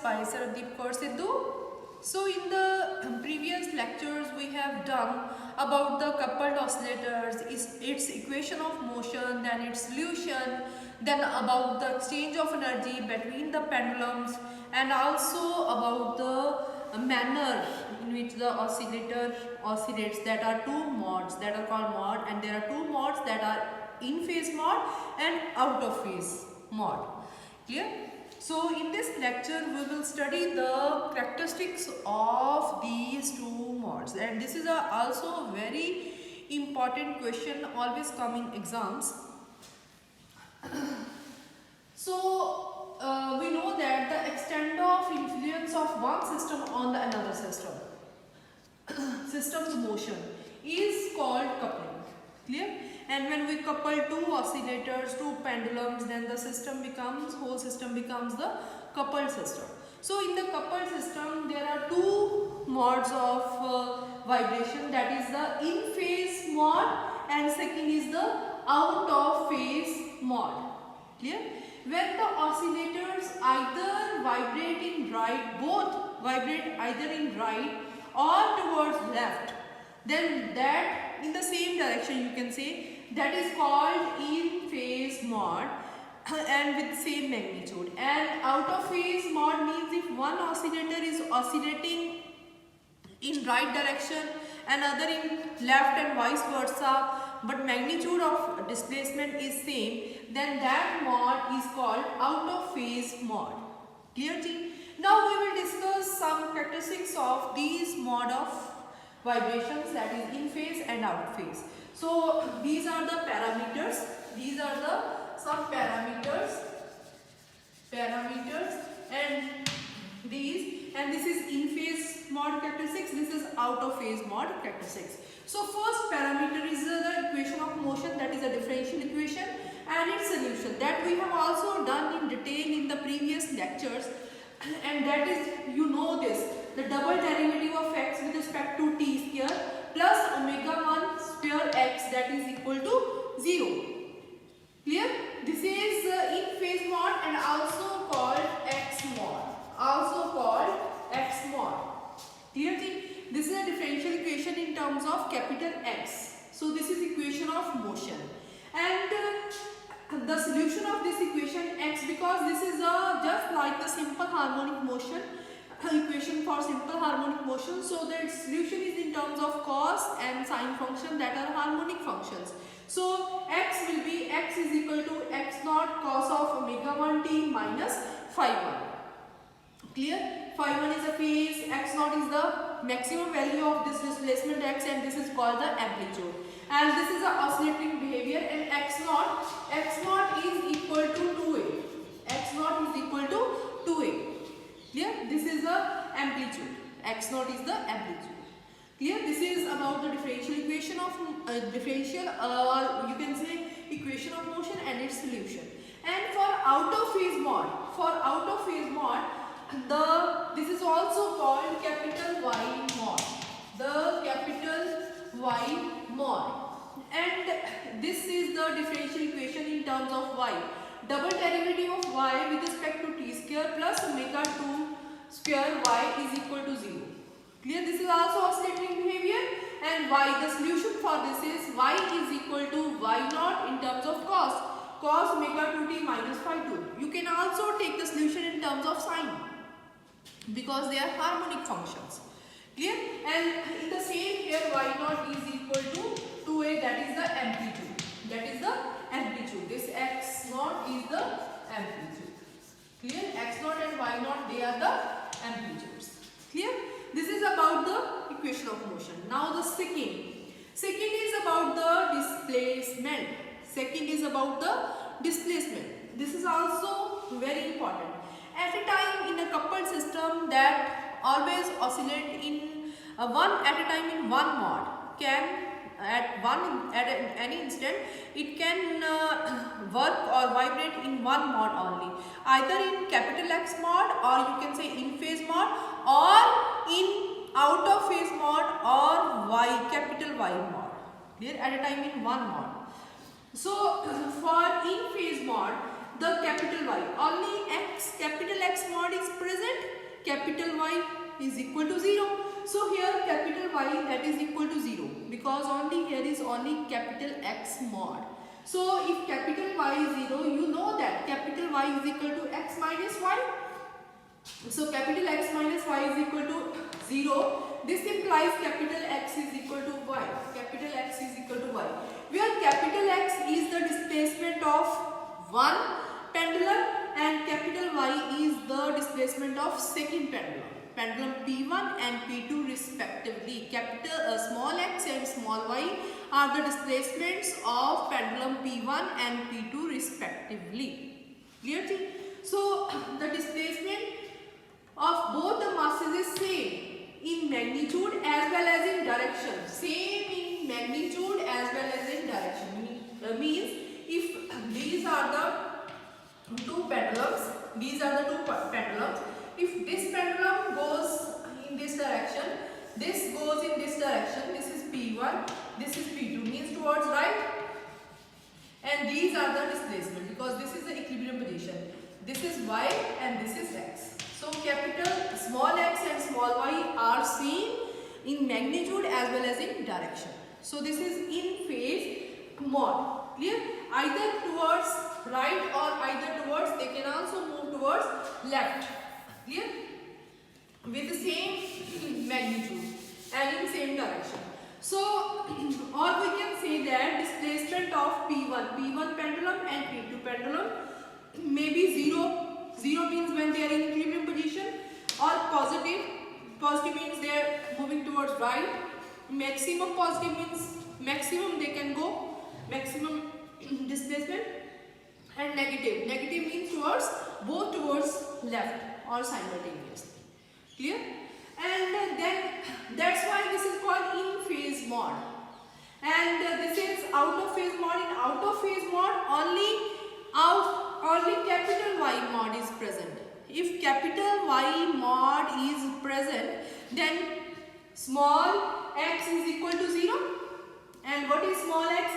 by Sarabdeep Kaur Sidhu. So in the previous lectures we have done about the coupled oscillators, its equation of motion, then its solution, then about the exchange of energy between the pendulums, and also about the manner in which the oscillator oscillates. That are two modes that are called mode, and there are two modes that are in phase mode and out of phase mode. Clear? So in this lecture we will study the characteristics of these two modes, and this is also a very important question always come in exams. So we know that the extent of influence of one system on the another system's motion is called coupling. Clear? And when we couple two oscillators, two pendulums, then the whole system becomes the coupled system. So in the coupled system there are two modes of vibration, that is the in phase mode and second is the out of phase mode. Clear? When the oscillators either vibrate in right, both vibrate either in right or towards left, then that in the same direction you can say, that is called in phase mode and with same magnitude. And out of phase mode means if one oscillator is oscillating in right direction, another in left and vice versa, but magnitude of displacement is same, then that mode is called out of phase mode. Clear team? Now we will discuss some characteristics of these mode of vibrations, that is in phase and out phase. So these are the parameters, these are the some parameters and this is in phase mode characteristics, this is out of phase mode characteristics. So first parameter is the equation of motion, that is a differential equation, and its solution that we have also done in detail in the previous lectures, and that is, you know this, the double derivative of x with respect to t square plus omega 1 square x, that is equal to 0. Clear? This is in phase mode and also called x mode. Clear thing? This is a differential equation in terms of capital X. So this is equation of motion, and the solution of this equation x, because this is just like the simple harmonic motion equation for simple harmonic motion, so the solution is in terms of cos and sine function, that are harmonic functions. So x will be, x is equal to x naught cos of omega 1 t minus phi 1. Clear? Phi 1 is a phase, x naught is the maximum value of this displacement x, and this is called the amplitude, and this is the oscillating behavior, and x naught is equal to 2a. X naught is equal to 2a. Clear? This is the amplitude. X naught is the amplitude. Clear? This is about the differential equation of you can say equation of motion and its solution. And for out of phase mode, this is also called capital Y mode. The capital Y mode, and this is the differential equation in terms of y. Double derivative of y with respect to t square plus omega 2 square y is equal to 0. Clear? This is also oscillating behavior, and y, the solution for this is y is equal to y naught in terms of cos omega 2t minus phi 2. You can also take the solution in terms of sine, because they are harmonic functions. Clear? And in the same here, y naught is equal to 2a, that is the amplitude. This x naught is the amplitude. Clear? X naught and y naught, they are the amplitudes. Clear? This is about the equation of motion. Now the second is about the displacement. This is also very important. At a time in a coupled system that always oscillate in one at a time in one mode, can at any instant it can work or vibrate in one mode only, either in capital X mode, or you can say in phase mode, or in out of phase mode, or capital Y mode. Clear? At a time in one mode. So for in phase mode, the capital Y. Only X, capital X mod is present, capital Y is equal to 0. So here capital Y, that is equal to 0, because only here is only capital X mod. So if capital Y is 0, you know that capital Y is equal to X minus Y. So capital X minus Y is equal to 0. This implies capital X is equal to Y. Capital X is equal to Y. Where capital X is the displacement of one pendulum and capital Y is the displacement of second pendulum. Pendulum P1 and P2 respectively. Small x and small y are the displacements of pendulum P1 and P2 respectively. Clear? So the displacement of both the masses is same in magnitude as well as in direction. Same in magnitude as well as in direction. Means if these are the two pendulums, if this pendulum goes in this direction, this goes in this direction, this is P1, this is P2, means towards right, and these are the displacement because this is the equilibrium position. This is Y and this is X. So capital small x and small y are same in magnitude as well as in direction. So this is in phase mod. Clear? Either towards right or either towards, they can also move towards left. Clear? With the same magnitude and in same direction. So or we can say that displacement of P1 pendulum and P2 pendulum may be 0. 0 means when they are in equilibrium position, or positive. Positive means they are moving towards right. Maximum positive means maximum they can go, maximum displacement, and negative. Negative means towards both towards left or simultaneously. Clear? And then that's why this is called in phase mod. And this is out of phase mod. In out of phase mod only capital Y mod is present. If capital Y mod is present, then small x is equal to 0. And what is small x?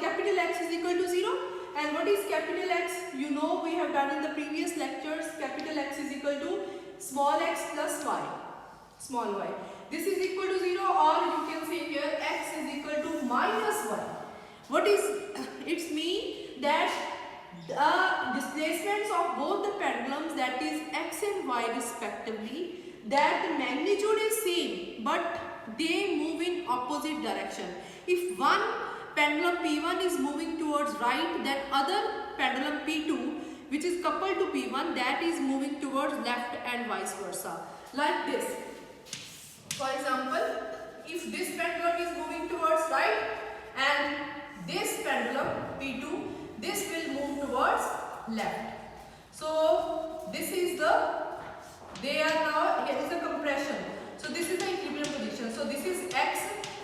Capital X is equal to 0. And what is capital X? You know, we have done in the previous lectures, capital X is equal to small x plus y, small y. This is equal to 0, or you can say here x is equal to minus 1. What is it mean? That the displacements of both the pendulums, that is x and y respectively, that the magnitude is same but they move in opposite direction. If one pendulum P1 is moving towards right, then other pendulum P2 which is coupled to P1, that is moving towards left and vice versa. Like this. For example, if this pendulum is moving towards right and this pendulum P2, this will move towards left. So this is they are now, here is the compression. So this is the equilibrium position. So this is x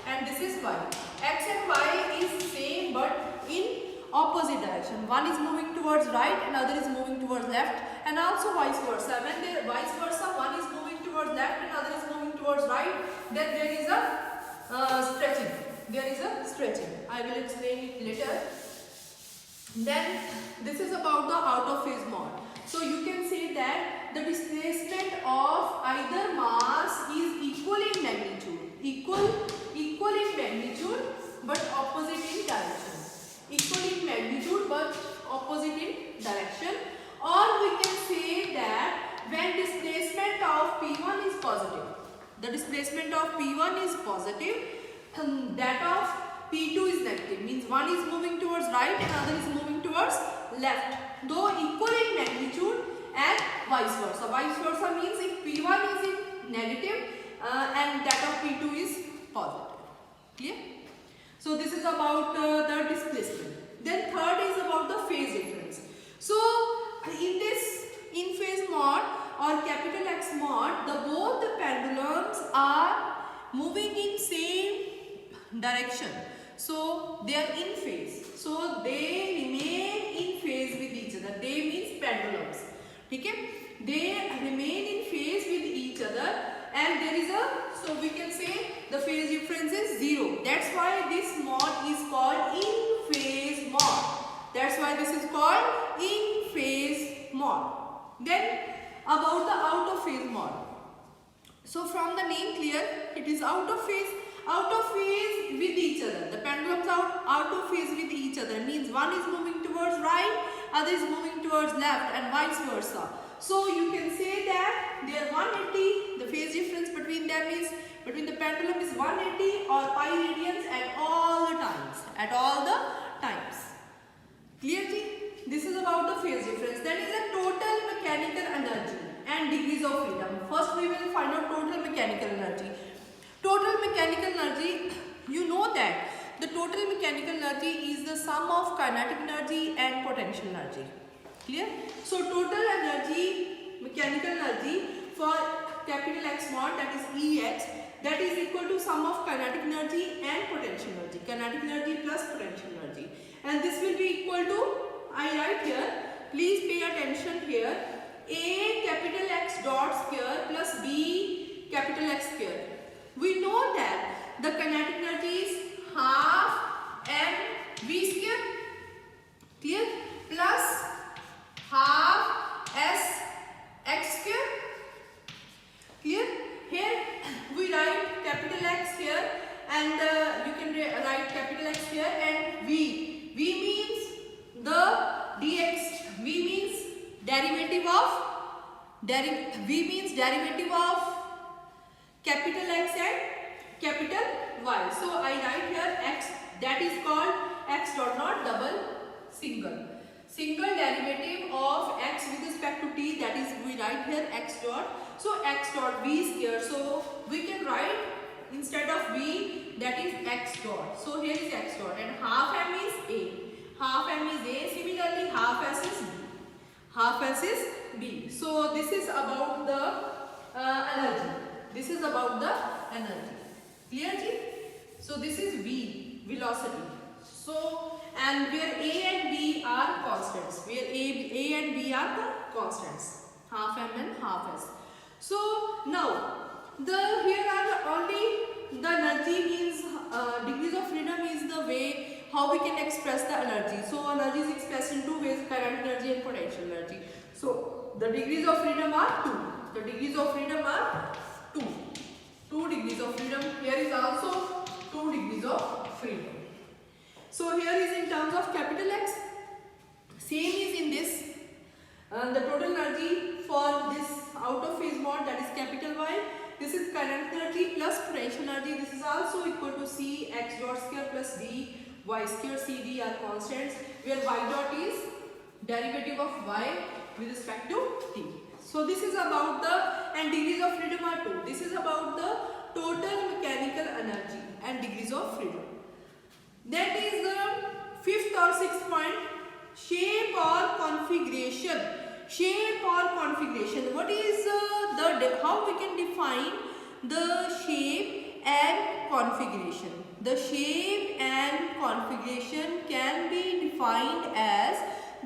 and this is y. X and y is same but in opposite direction. One is moving towards right and other is moving towards left, and also vice versa. When they vice versa, one is moving towards left and other is moving towards right, then there is a stretching. There is a stretching. I will explain it later. Then this is about the out of phase mod. So you can say that the displacement of either mass is equal in magnitude, equal in magnitude but opposite in direction. Equal in magnitude but opposite in direction. Or we can say that when displacement of P1 is positive, the displacement of P1 is positive, that of P2 is negative, means one is moving towards right and other is moving towards left, though equal in magnitude, and vice versa. Vice versa means if P1 is in negative and that of P2 is positive. Clear? So this is about the displacement. Then third is about the phase difference. So in this in phase mod or capital X mod, both the pendulums are moving in same direction. So they are in phase. So they remain in phase with each other. They means pendulums. Okay? They remain in phase with each other, and there is so we can say the phase difference is 0. That's why this mod is called in phase mod. That's why this is called in phase mode. Then about the out of phase mode. So from the name clear, it is out of phase with each other. The pendulums are out of phase with each other. Means one is moving towards right, other is moving towards left, and vice versa. So you can say that they are 180. The phase difference between the pendulum is 180 or pi radians at all the times. At all the times. Clear? This is about the phase difference. Then is the total mechanical energy and degrees of freedom. First we will find out total mechanical energy. Total mechanical energy, you know that the total mechanical energy is the sum of kinetic energy and potential energy. Clear? So total energy, mechanical energy for capital X mod, that is Ex, that is equal to sum of kinetic energy and potential energy. Kinetic energy plus potential energy. And this will be equal to, I write here, please pay attention here, A capital X dot square plus B capital X square. We know that the kinetic energy is half mv square, clear, plus half s x square, clear. Here we write capital X here, and you can write capital X here, and v means the dx, v means derivative of capital X and capital Y. So I write here x, that is called x dot, not double, single derivative of x with respect to t, that is we write here x dot. So x dot v square. So we can write instead of v, that is x dot. So here is x dot, and half m is a. Similarly half s is b. So this is about the energy. Clear? So this is v, velocity. So, and where a and b are constants, half m and half s. So now here are only the energy means degrees of freedom is the way how we can express the energy. So energy is expressed in two ways, kinetic energy and potential energy. So the degrees of freedom are 2. The degrees of freedom are 2. 2 degrees of freedom. Here is also 2 degrees of freedom. So here is in terms of capital X. Same is in this. The total energy for this out of phase mode, that is capital Y. This is kinetic energy plus potential energy. This is also equal to C x dot square plus D y square. C, D are constants, where y dot is derivative of y with respect to t. So this is about the, and degrees of freedom are 2. This is about the total mechanical energy and degrees of freedom. That is the fifth or sixth point, shape or configuration. What is how we can define the shape and configuration? The shape and configuration can be defined as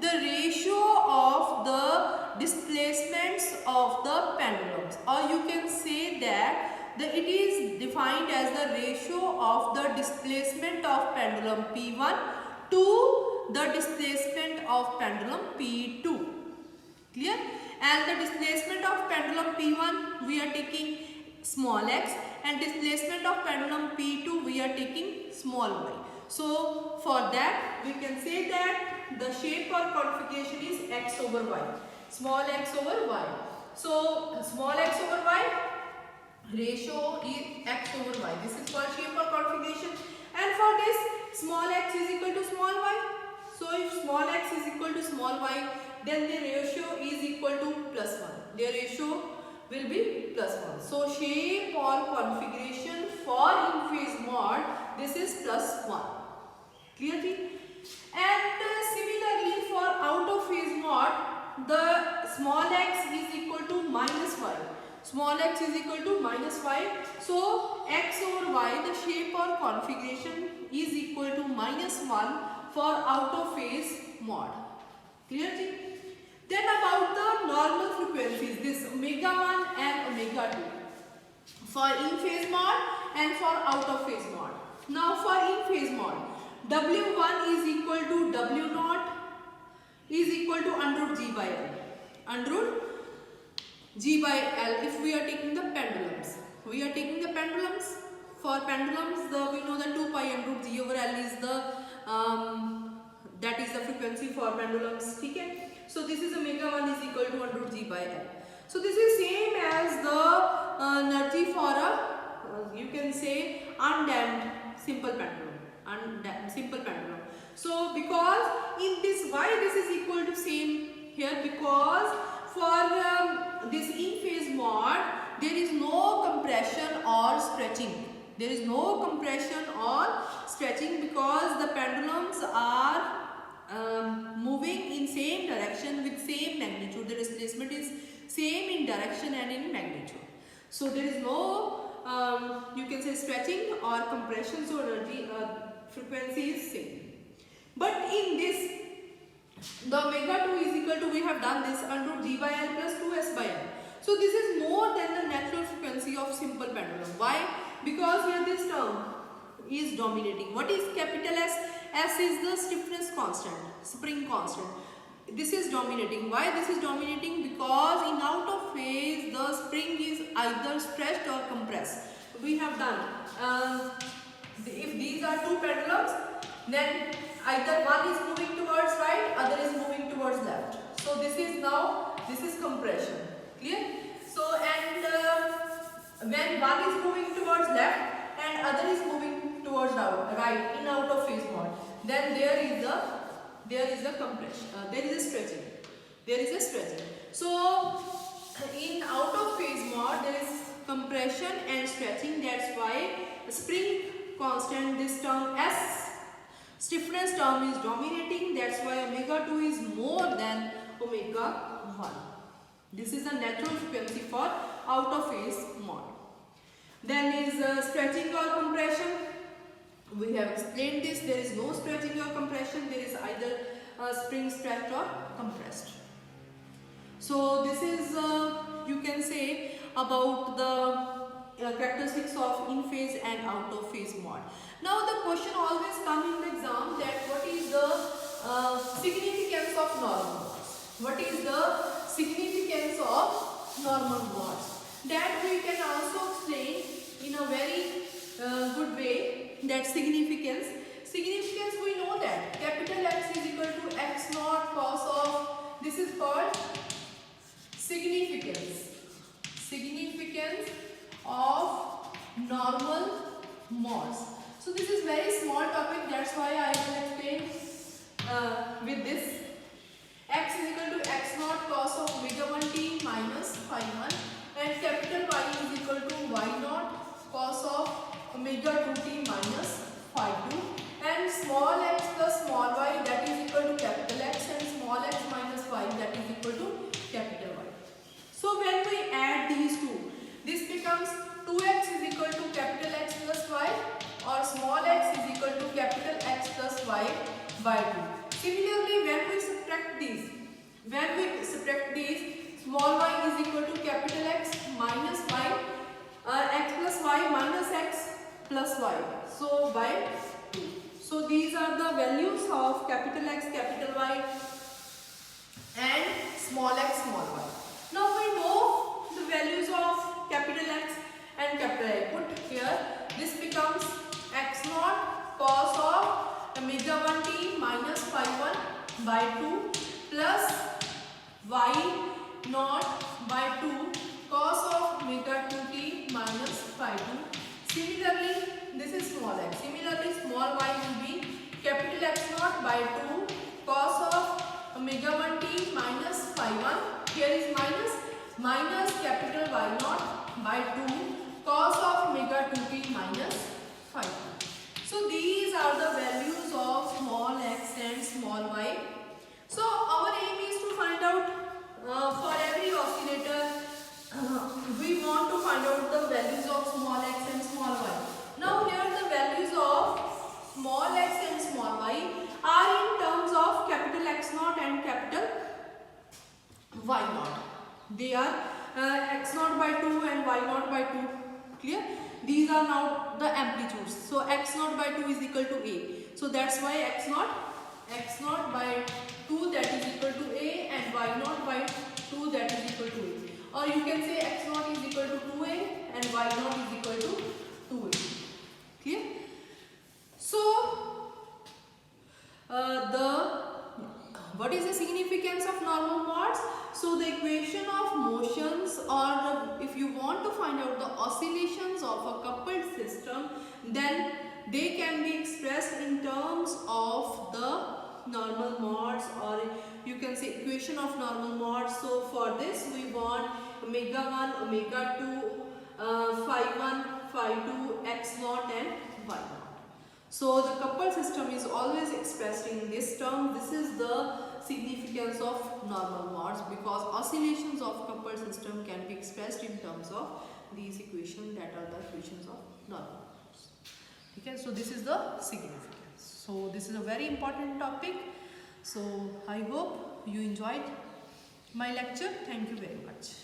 the ratio of the displacements of the pendulums, or you can say that it is defined as the ratio of the displacement of pendulum P1 to the displacement of pendulum P2. Clear? And the displacement of pendulum P1 we are taking small x, and displacement of pendulum P2 we are taking small y. So for that we can say that the shape or configuration is x over y, small x over y. So small x over y ratio is x over y. This is called shape or configuration. And for this, small x is equal to small y. So if small x is equal to small y, then the ratio is equal to plus 1. Their ratio will be plus 1. So shape or configuration for in phase mode, this is plus 1. Clear? And similarly for out of phase mode, the small x is equal to minus y. Small x is equal to minus y. So x over y, the shape or configuration is equal to minus 1 for out of phase mode. Clear? Then about the normal frequencies, this omega 1 and omega 2 for in phase mode and for out of phase mode. Now for in phase mode, W1 is equal to W0 is equal to under root g by L. Under root g by L if we are taking the pendulums. We are taking the pendulums. For pendulums, we know that 2 pi under root g over L is the that is the frequency for pendulums. Okay? So this is omega 1 is equal to under root g by L. So this is same as the energy for a you can say undamped simple pendulum. Simple pendulum. So because in this, why this is equal to same here, because for this in phase mode there is no compression or stretching. There is no compression or stretching because the pendulums are moving in same direction with same magnitude. The displacement is same in direction and in magnitude. So there is no you can say stretching or compression, so energy frequency is same. But in this, the omega 2 is equal to, we have done this under g by L plus 2s by L. So this is more than the natural frequency of simple pendulum. Why? Because here this term is dominating. What is capital S? S is the stiffness constant, spring constant. This is dominating. Why this is dominating? Because in out of phase the spring is either stretched or compressed. We have done if these are two pendulums, then either one is moving towards right, other is moving towards left. So this is now, this is compression. Clear? So and when one is moving towards left and other is moving towards right in out of phase mode, then there is a compression, there is a stretching. There is a stretching. So in out of phase mode there is compression and stretching. That's why spring constant, this term S, stiffness term is dominating. That's why omega 2 is more than omega 1. This is the natural frequency for out of phase mode. Then is stretching or compression. We have explained this. There is no stretching or compression. There is either spring stretched or compressed. So this is you can say about the characteristics of in phase and out of phase mode. Now the question always comes in the exam that what is the significance of normal modes? What is the significance of normal modes? That we can also explain in a very good way. That significance we know that capital X is equal to x naught cos of, this is called significance of normal modes. So this is very small topic, that's why I will explain with this. X is equal to x naught cos of omega 1 t minus phi 1 and capital Y is equal to y naught cos of omega 2 t minus phi 2 and small x plus small y that is equal to capital X and small x minus y that is equal to capital Y. So when we add these two, this becomes 2x is equal to capital X plus y or small x is equal to capital X plus y by 2. Similarly, when we subtract these, small y is equal to capital X minus y, x plus y minus x plus y, so by 2. So these are the values of capital X, capital Y and small x, small y. Now we know the values of capital X and capital Y. Put here, this becomes x naught cos of omega 1 t minus phi 1 by 2 plus y naught by 2 cos of omega 2 t minus phi 2. Similarly, this is small x. Similarly, small y will be capital X naught by 2 cos of omega 1 t minus phi 1. Here is minus capital Y naught by 2 cos of omega 2 t minus phi 2. So these are the values of small x and small y. So our aim is to find out for every oscillator we want to find out the values of small x and small y. Now here the values of small x and small y are in terms of capital X naught and capital Y naught. They are x naught by 2 and y naught by 2. Clear? These are now the amplitudes. So x naught by 2 is equal to a. So that's why x naught x naught by 2 that is equal to a and y naught by 2 that is equal to a. Or you can say x naught is equal to 2a and y naught is equal to 2a. Clear? So what is the significance of normal mods? So the equation of motions, or if you want to find out the oscillations of a coupled system, then they can be expressed in terms of the normal mods, or you can say equation of normal mods. So for this we want omega 1, omega 2, phi 1, phi 2, x naught and y naught. So the coupled system is always expressed in this term. This is the significance of normal mods, because oscillations of coupled system can be expressed in terms of these equations, that are the equations of normal mods. Okay, so this is the significance. So this is a very important topic. So I hope you enjoyed my lecture. Thank you very much.